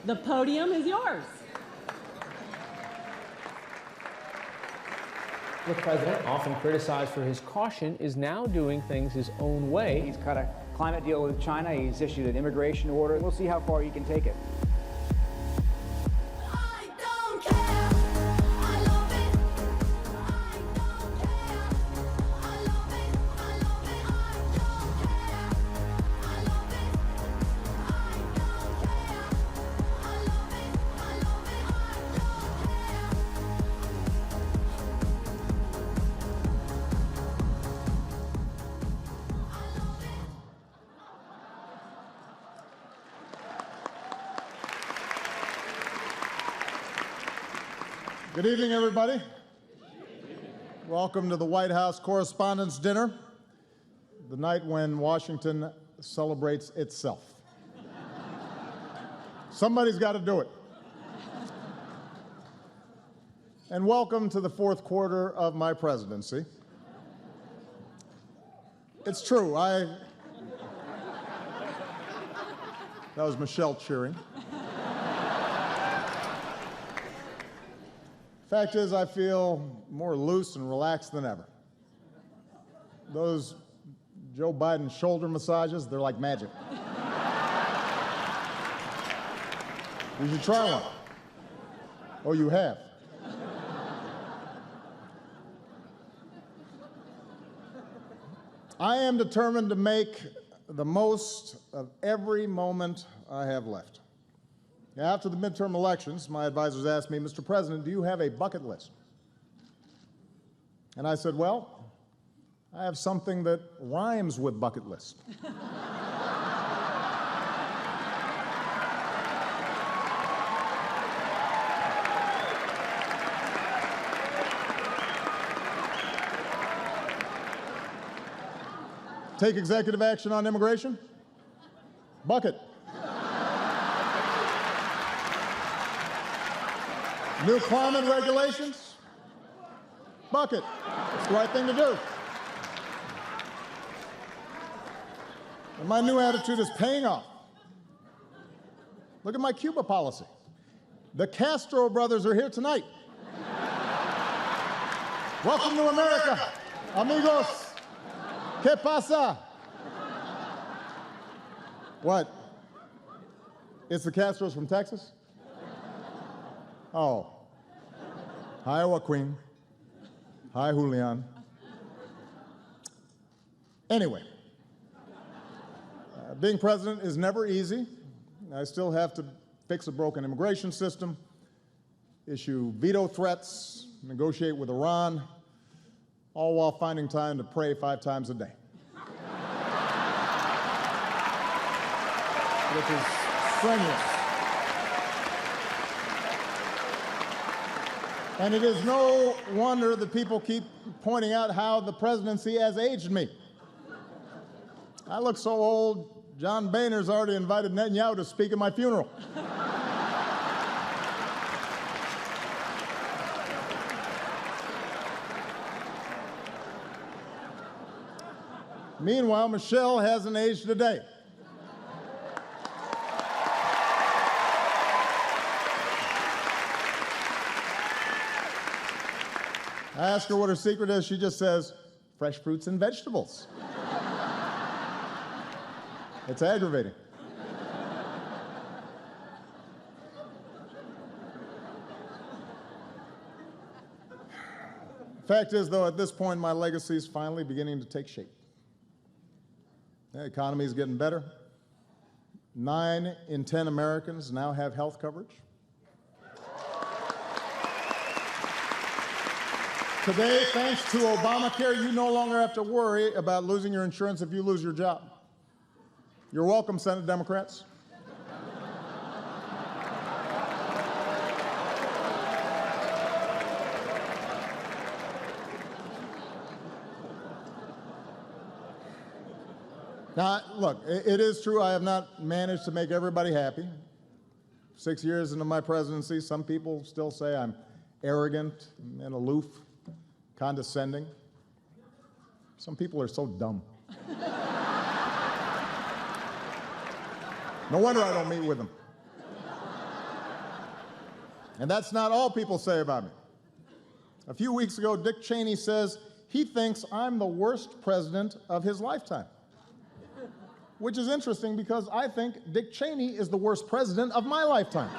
The podium is yours. The president, often criticized for his caution, is now doing things his own way. He's cut a climate deal with China. He's issued an immigration order. We'll see how far he can take it. Good evening, everybody. Welcome to the White House Correspondents' Dinner, the night when Washington celebrates itself. Somebody's got to do it. And welcome to the fourth quarter of my presidency. It's true, that was Michelle cheering. Fact is, I feel more loose and relaxed than ever. Those Joe Biden shoulder massages, they're like magic. You should try one. Oh, you have? I am determined to make the most of every moment I have left. After the midterm elections, my advisors asked me, Mr. President, do you have a bucket list? And I said, well, I have something that rhymes with bucket list. Take executive action on immigration? Bucket. New climate regulations? Bucket. It's the right thing to do. And my new attitude is paying off. Look at my Cuba policy. The Castro brothers are here tonight. Welcome to America, amigos. ¿Qué pasa? What? It's the Castros from Texas? Oh. Hi, Joaquin. Hi, Julian. Anyway, being president is never easy. I still have to fix a broken immigration system, issue veto threats, negotiate with Iran, all while finding time to pray 5 times a day. Which is strenuous. And it is no wonder that people keep pointing out how the presidency has aged me. I look so old, John Boehner's already invited Netanyahu to speak at my funeral. Meanwhile, Michelle hasn't aged a day. I ask her what her secret is. She just says, fresh fruits and vegetables. It's aggravating. Fact is, though, at this point, my legacy is finally beginning to take shape. The economy is getting better. 9 in 10 Americans now have health coverage. Today, thanks to Obamacare, you no longer have to worry about losing your insurance if you lose your job. You're welcome, Senate Democrats. Now, look, it is true I have not managed to make everybody happy. 6 years into my presidency, some people still say I'm arrogant and aloof, condescending. Some people are so dumb. No wonder I don't meet with them. And that's not all people say about me. A few weeks ago, Dick Cheney says he thinks I'm the worst president of his lifetime, which is interesting because I think Dick Cheney is the worst president of my lifetime.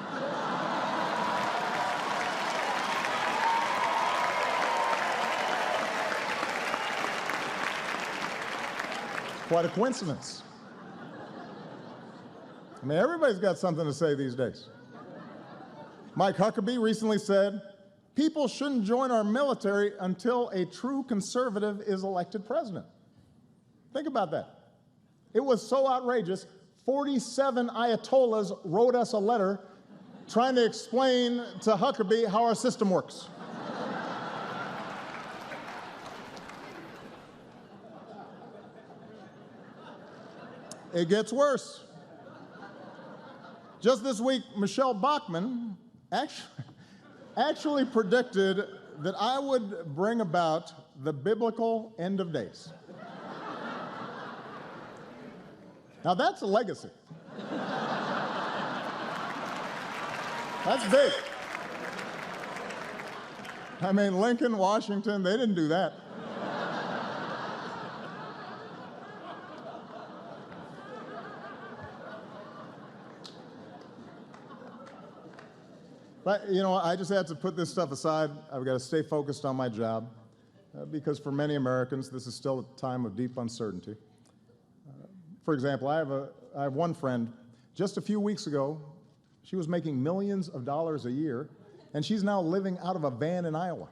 Quite a coincidence. I mean, everybody's got something to say these days. Mike Huckabee recently said, people shouldn't join our military until a true conservative is elected president. Think about that. It was so outrageous, 47 Ayatollahs wrote us a letter trying to explain to Huckabee how our system works. It gets worse. Just this week, Michelle Bachmann actually predicted that I would bring about the biblical end of days. Now that's a legacy. That's big. I mean, Lincoln, Washington, they didn't do that. But, you know, I just had to put this stuff aside. I've got to stay focused on my job because for many Americans, this is still a time of deep uncertainty. For example, I have one friend, just a few weeks ago, she was making millions of dollars a year, and she's now living out of a van in Iowa.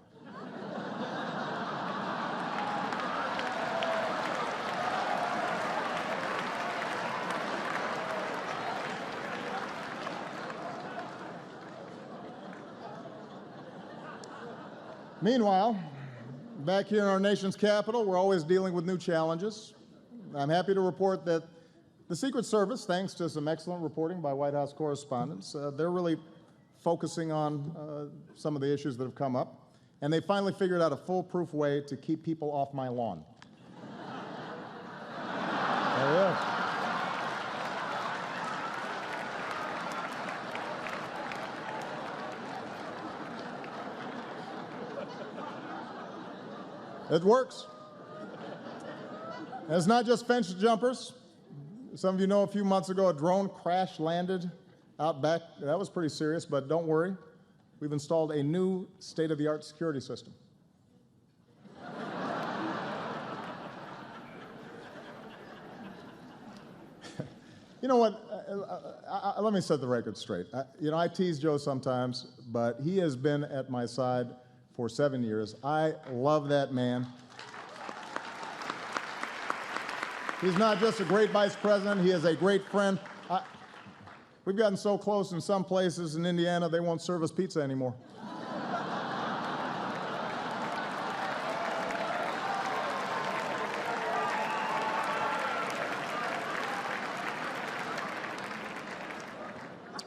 Meanwhile, back here in our nation's capital, we're always dealing with new challenges. I'm happy to report that the Secret Service, thanks to some excellent reporting by White House correspondents, they're really focusing on some of the issues that have come up, and they finally figured out a foolproof way to keep people off my lawn. There it is. It works. And it's not just fence jumpers. Some of you know a few months ago a drone crash landed out back. That was pretty serious, but don't worry. We've installed a new state-of-the-art security system. You know what? Let me set the record straight. I tease Joe sometimes, but he has been at my side for 7 years. I love that man. He's not just a great vice president, he is a great friend. We've gotten so close in some places in Indiana, they won't serve us pizza anymore.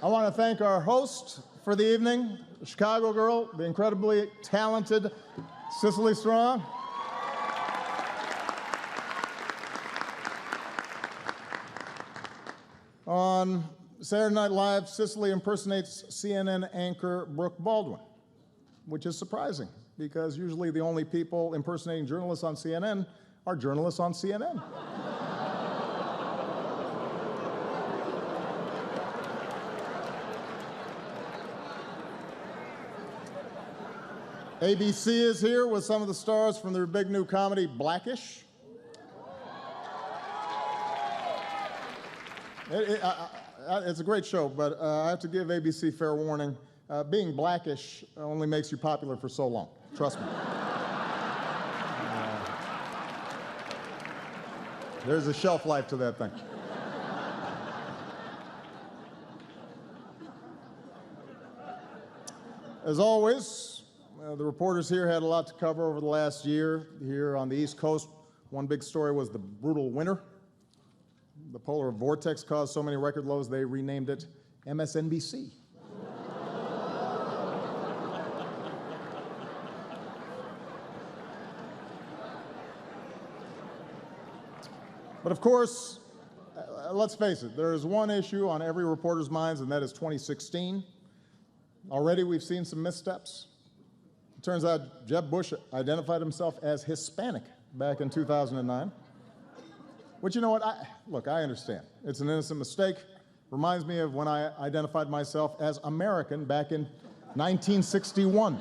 I want to thank our host for the evening, the Chicago girl, the incredibly talented Cicely Strong. On Saturday Night Live, Cicely impersonates CNN anchor Brooke Baldwin, which is surprising because usually the only people impersonating journalists on CNN are journalists on CNN. ABC is here with some of the stars from their big new comedy, Blackish. It's a great show, but I have to give ABC fair warning. Being Blackish only makes you popular for so long. Trust me. There's a shelf life to that thing. As always, the reporters here had a lot to cover over the last year. Here on the East Coast, one big story was the brutal winter. The polar vortex caused so many record lows, they renamed it MSNBC. But of course, let's face it, there is one issue on every reporter's minds, and that is 2016. Already we've seen some missteps. It turns out Jeb Bush identified himself as Hispanic back in 2009. Which, you know what, look, I understand. It's an innocent mistake. Reminds me of when I identified myself as American back in 1961.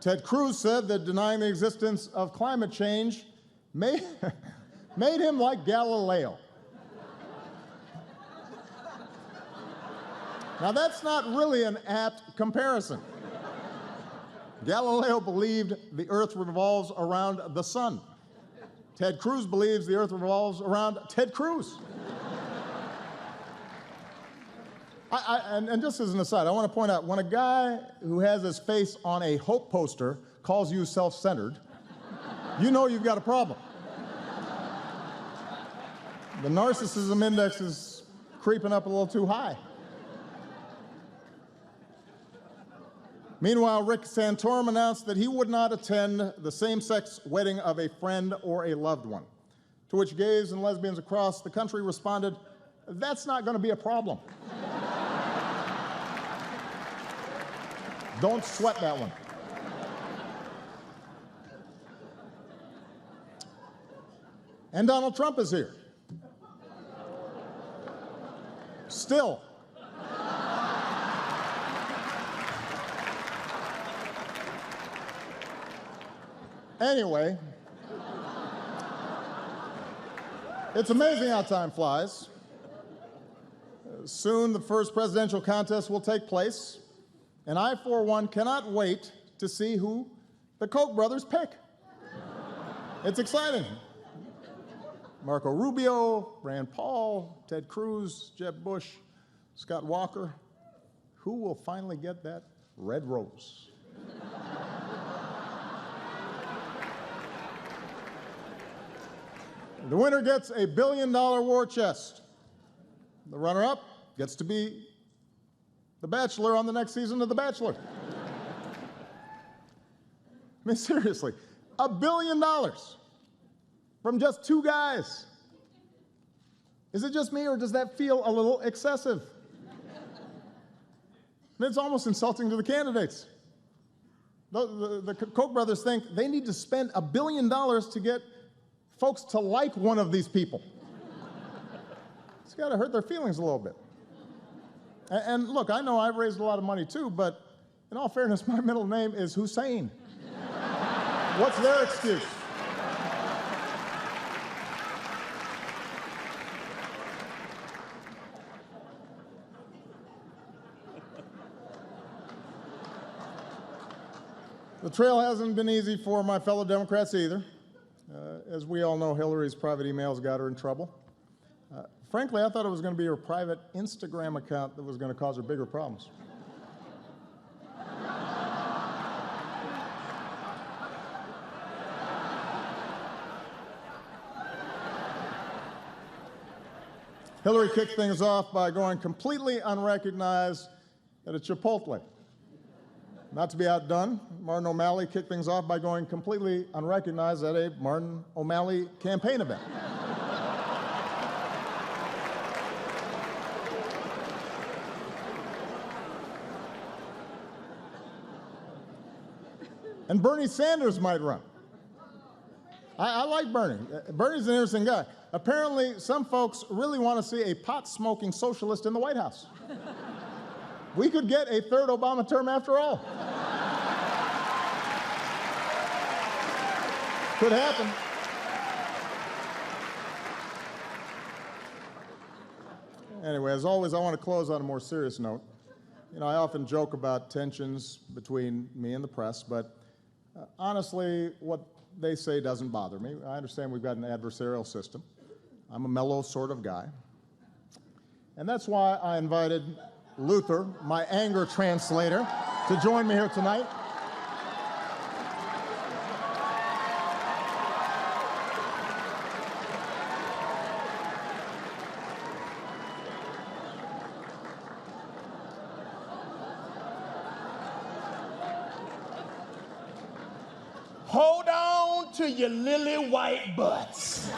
Ted Cruz said that denying the existence of climate change made him like Galileo. Now, that's not really an apt comparison. Galileo believed the Earth revolves around the sun. Ted Cruz believes the Earth revolves around Ted Cruz. And just as an aside, I want to point out, when a guy who has his face on a hope poster calls you self-centered, you know you've got a problem. The narcissism index is creeping up a little too high. Meanwhile, Rick Santorum announced that he would not attend the same-sex wedding of a friend or a loved one, to which gays and lesbians across the country responded, "That's not going to be a problem." Don't sweat that one. And Donald Trump is here. Still. Anyway, it's amazing how time flies. Soon the first presidential contest will take place, and I, for one, cannot wait to see who the Koch brothers pick. It's exciting. Marco Rubio, Rand Paul, Ted Cruz, Jeb Bush, Scott Walker. Who will finally get that red rose? The winner gets a $1 billion war chest. The runner-up gets to be the Bachelor on the next season of The Bachelor. I mean, seriously, $1 billion from just two guys. Is it just me, or does that feel a little excessive? I mean, it's almost insulting to the candidates. The Koch brothers think they need to spend $1 billion to get folks to like one of these people. It's got to hurt their feelings a little bit. And look, I know I've raised a lot of money too, but in all fairness, my middle name is Hussein. What's their excuse? The trail hasn't been easy for my fellow Democrats either. As we all know, Hillary's private emails got her in trouble. Frankly, I thought it was going to be her private Instagram account that was going to cause her bigger problems. Hillary kicked things off by going completely unrecognized at a Chipotle. Not to be outdone, Martin O'Malley kicked things off by going completely unrecognized at a Martin O'Malley campaign event. And Bernie Sanders might run. I like Bernie. Bernie's an interesting guy. Apparently, some folks really want to see a pot-smoking socialist in the White House. We could get a third Obama term after all. Could happen. Anyway, as always, I want to close on a more serious note. You know, I often joke about tensions between me and the press, but honestly, what they say doesn't bother me. I understand we've got an adversarial system. I'm a mellow sort of guy. And that's why I invited Luther, my anger translator, to join me here tonight. Hold on to your lily white butts.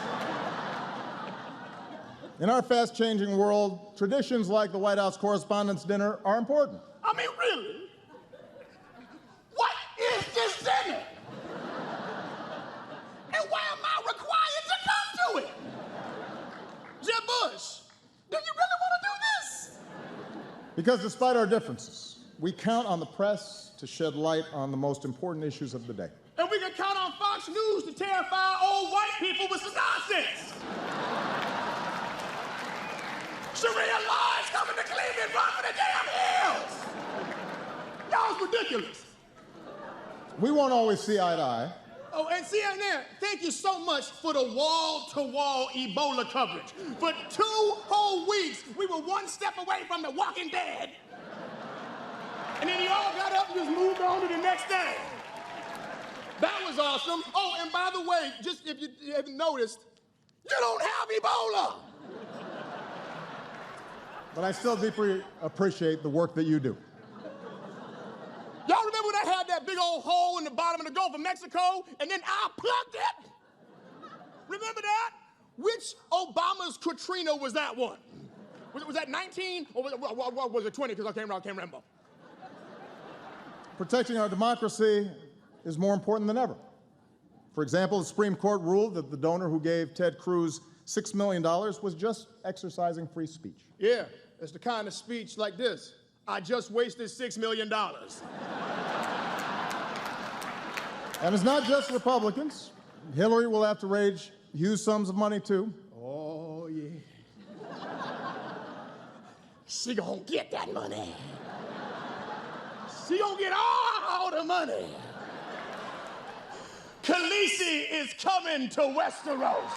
In our fast-changing world, traditions like the White House Correspondents' dinner are important. I mean, really? What is this dinner? And why am I required to come to it? Jeb Bush, do you really want to do this? Because despite our differences, we count on the press to shed light on the most important issues of the day. And we can count on Fox News to terrify old white people with some nonsense. Sharia law is coming to Cleveland, run for the damn hills. Y'all's ridiculous. We won't always see eye to eye. Oh, and CNN, thank you so much for the wall-to-wall Ebola coverage. For 2 whole weeks, we were one step away from the Walking Dead. And then you all got up and just moved on to the next thing. That was awesome. Oh, and by the way, just if you haven't noticed, you don't have Ebola. But I still deeply appreciate the work that you do. Y'all remember when I had that big old hole in the bottom of the Gulf of Mexico, and then I plugged it? Remember that? Which Obama's Katrina was that one? Was that 19, or was it 20, because I can't remember. Protecting our democracy is more important than ever. For example, the Supreme Court ruled that the donor who gave Ted Cruz $6 million was just exercising free speech. Yeah, it's the kind of speech like this. I just wasted $6 million. And it's not just Republicans. Hillary will have to raise huge sums of money, too. Oh, yeah. She gonna get that money. She gonna get all the money. Khaleesi is coming to Westeros.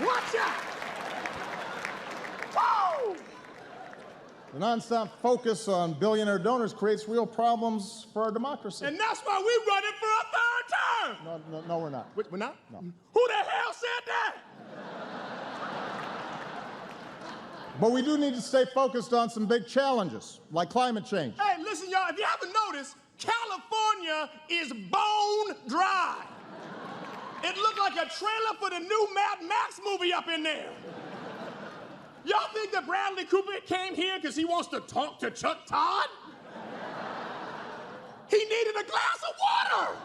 Watch out! Whoa! The nonstop focus on billionaire donors creates real problems for our democracy. And that's why we're running for a 3rd term. No, we're not. We're not? No. Who the hell said that? But we do need to stay focused on some big challenges, like climate change. Hey, listen, y'all, if you haven't noticed, California is bone dry. It looked like a trailer for the new Mad Max movie up in there. Y'all think that Bradley Cooper came here because he wants to talk to Chuck Todd? He needed a glass of water.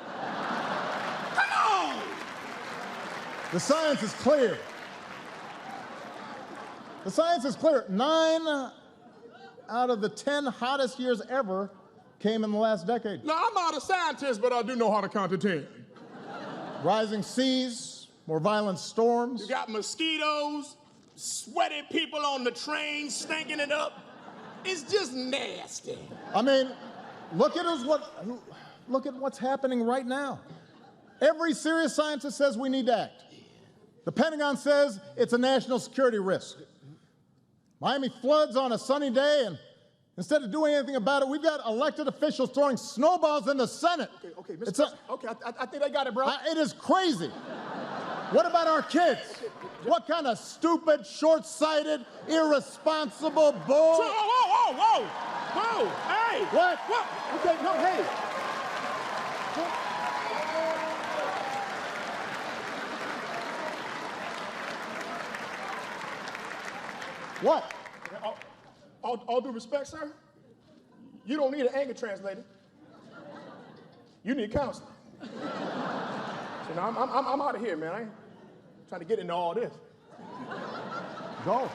Come on. The science is clear. The science is clear. 9 out of the 10 hottest years ever came in the last decade. Now, I'm not a scientist, but I do know how to count to 10. Rising seas, more violent storms. You got mosquitoes, sweaty people on the train stinking it up. It's just nasty. I mean, look at what's happening right now. Every serious scientist says we need to act. The Pentagon says it's a national security risk. Miami floods on a sunny day, and instead of doing anything about it, we've got elected officials throwing snowballs in the Senate. Okay, Mr. Okay, I think I got it, bro. It is crazy. What about our kids? What kind of stupid, short-sighted, irresponsible bull? Whoa, hey! What? Okay, no, hey. What? All due respect, sir, you don't need an anger translator. You need counseling. So now I'm out of here, man. I ain't trying to get into all this. Go.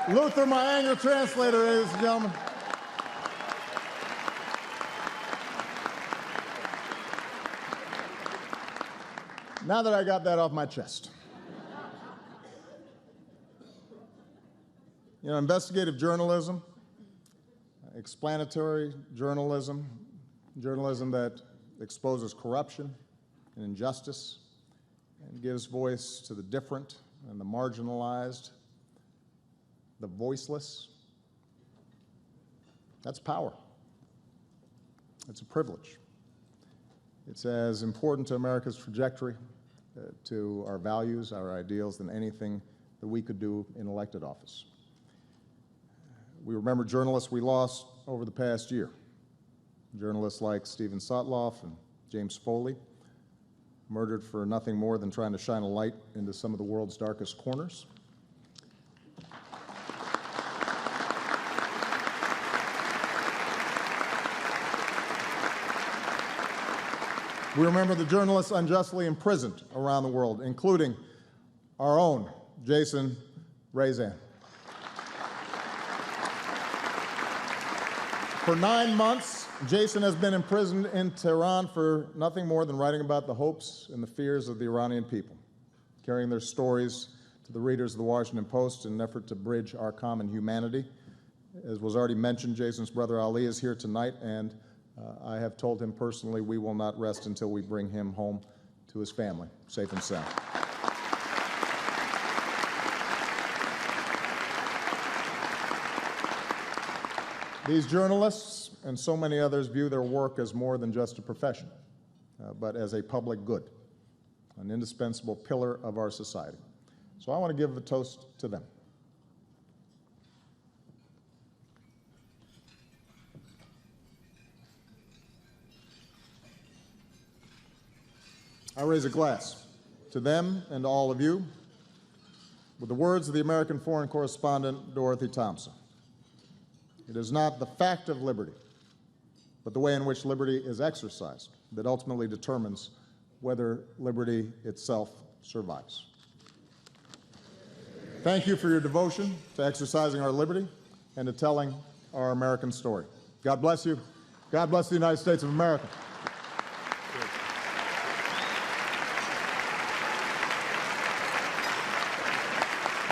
Luther, my anger translator, ladies and gentlemen. Now that I got that off my chest. You know, investigative journalism, explanatory journalism, journalism that exposes corruption and injustice and gives voice to the different and the marginalized, the voiceless. That's power. It's a privilege. It's as important to America's trajectory, to our values, our ideals, than anything that we could do in elected office. We remember journalists we lost over the past year. Journalists like Stephen Sotloff and James Foley, murdered for nothing more than trying to shine a light into some of the world's darkest corners. We remember the journalists unjustly imprisoned around the world, including our own Jason Rezaian. For 9 months, Jason has been imprisoned in Tehran for nothing more than writing about the hopes and the fears of the Iranian people, carrying their stories to the readers of the Washington Post in an effort to bridge our common humanity. As was already mentioned, Jason's brother Ali is here tonight, and I have told him personally we will not rest until we bring him home to his family, safe and sound. These journalists and so many others view their work as more than just a profession, but as a public good, an indispensable pillar of our society. So I want to give a toast to them. I raise a glass to them and to all of you with the words of the American foreign correspondent Dorothy Thompson. It is not the fact of liberty, but the way in which liberty is exercised that ultimately determines whether liberty itself survives. Thank you for your devotion to exercising our liberty and to telling our American story. God bless you. God bless the United States of America.